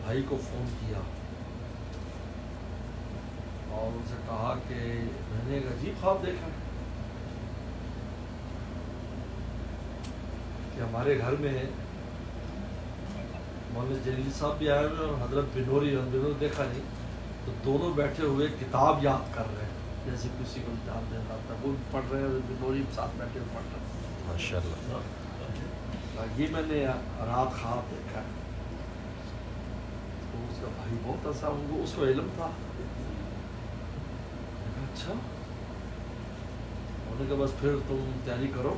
بھائی کو فون کیا اور ان سے کہا کہ میں نے ایک عجیب خواب دیکھا ہے کہ ہمارے گھر میں مولانا جلیلی صاحب بھی آئے ہوئے اور حضرت بنوری دیکھا نہیں تو دونوں بیٹھے ہوئے کتاب یاد کر رہے ہیں جیسے کسی کو امتحان دینا ہوتا ہے وہ پڑھ رہے ہیں حضرت بنوری ساتھ بیٹھے ہوئے پڑھ رہے ہیں ماشاء اللہ. یہ میں نے رات خواب دیکھا ہے. تو اس کا بھائی بہت ایسا ان کو اس کو علم تھا. اچھا انہوں نے کہا بس پھر تم تیاری کرو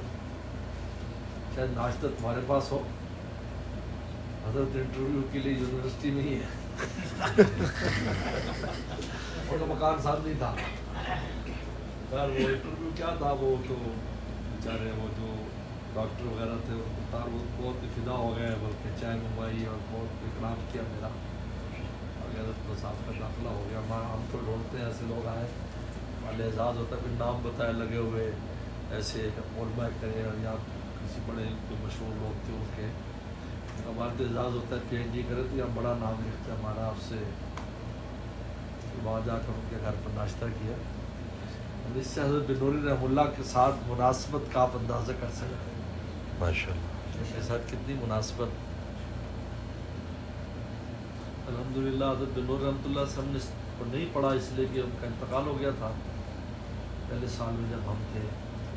شاید ناشتہ تمہارے پاس ہو حضرت انٹرویو کے لیے یونیورسٹی میں ہی ہے. ان کا مکان ساتھ نہیں تھا. خیر وہ انٹرویو کیا تھا وہ تو بیچارے وہ جو ڈاکٹر وغیرہ تھے ان کو تار وہ بہت فدا ہو گئے بلکہ چائے منگوائی اور بہت اکرام کیا میرا اور حضرت کو صاحب کا داخلہ ہو گیا. ہم تو ڈھونڈتے ہیں ایسے لوگ آئے والے اعزاز ہوتا ہے پھر نام بتائے لگے ہوئے ایسے علماء کرے اور یا کسی بڑے کوئی مشہور لوگ تھے ان کے ہمارے تو اعزاز ہوتا ہے پی ایچ ڈی کرے تو یا بڑا نام لکھتے ہیں ہمارا آپ سے وہاں جا کر ان کے گھر پر ناشتہ کیا. اس سے حضرت بنوری رحمہ اللہ کے ساتھ مناسبت کا آپ اندازہ کر سکتے ہیں ماشاء اللہ. ان کے ساتھ کتنی مناسبت. الحمدللہ حضرت بنوری رحمۃ اللہ سے ہم نے کو نہیں پڑھا اس لیے کہ ان کا انتقال ہو گیا تھا پہلے سال میں جب ہم تھے.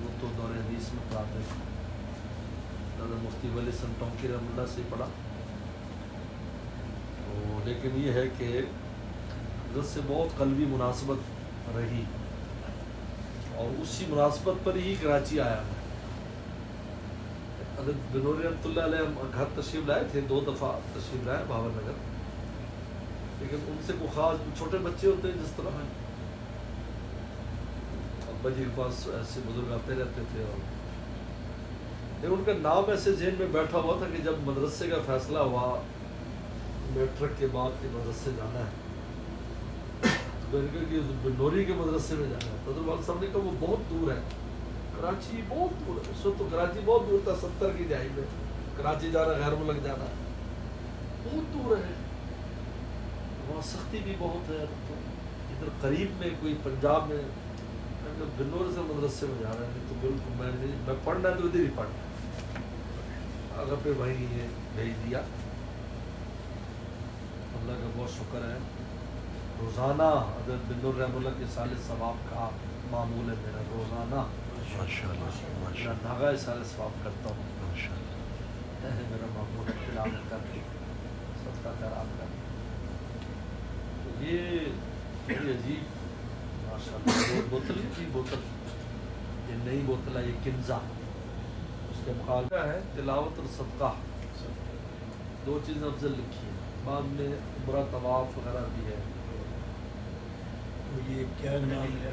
وہ تو دور حدیث میں پڑھاتے تھے. حضرت مفتی ولی حسن ٹونکی رحمۃ اللہ سے پڑھا. تو لیکن یہ ہے کہ حضرت سے بہت قلبی مناسبت رہی اور اسی مناسبت پر ہی کراچی آیا. حضرت بنوری رحمۃ اللہ علیہ گھر تشریف لائے تھے 2 دفعہ تشریف لائے بھاور نگر. لیکن ان سے کوئی خاص چھوٹے بچے ہوتے ہیں جس طرح ابا جی کے پاس ایسے بزرگ آتے رہتے تھے اور لیکن ان کا نام ایسے ذہن میں بیٹھا ہوا تھا کہ جب مدرسے کا فیصلہ ہوا میٹرک کے بعد کہ مدرسے جانا ہے تو میں نے کہا کہ بنوری کے مدرسے میں جانا ہے. تو والد صاحب نے کہا وہ بہت دور ہے کراچی بہت دور ہے. اس وقت تو کراچی بہت دور تھا 70 کی دہائی میں کراچی جانا غیر ملک جانا بہت دور ہے وہاں سختی بھی بہت ہے. تو ادھر قریب میں کوئی پنجاب میں بنور سے مدرسے میں جانا ہے تو بالکل میں پڑھنا ہے تو ادھر ہی پڑھنا ہے. اگر پہ وہیں یہ بھیج دیا. اللہ کا بہت شکر ہے روزانہ حضرت بنور رحمہ اللہ کے سال ثواب کا معمول ہے میرا روزانہ ماشاء اللہ. ماشاء میرا اللہ. ناغا سال ثواب کرتا ہوں. ماشاء اللہ. میرا معمول ہے تلاوت کر کے صدقہ خیرات کر کے. یہ بڑی عجیب ماشاء اللہ بوتل کی بوتل یہ نئی بوتل ہے یہ کنزا اس کے مقابلہ ہے تلاوت اور صدقہ 2 چیزیں افضل لکھی ہیں. بعد میں عمرہ طواف وغیرہ بھی ہے. یہ کیا نام ہے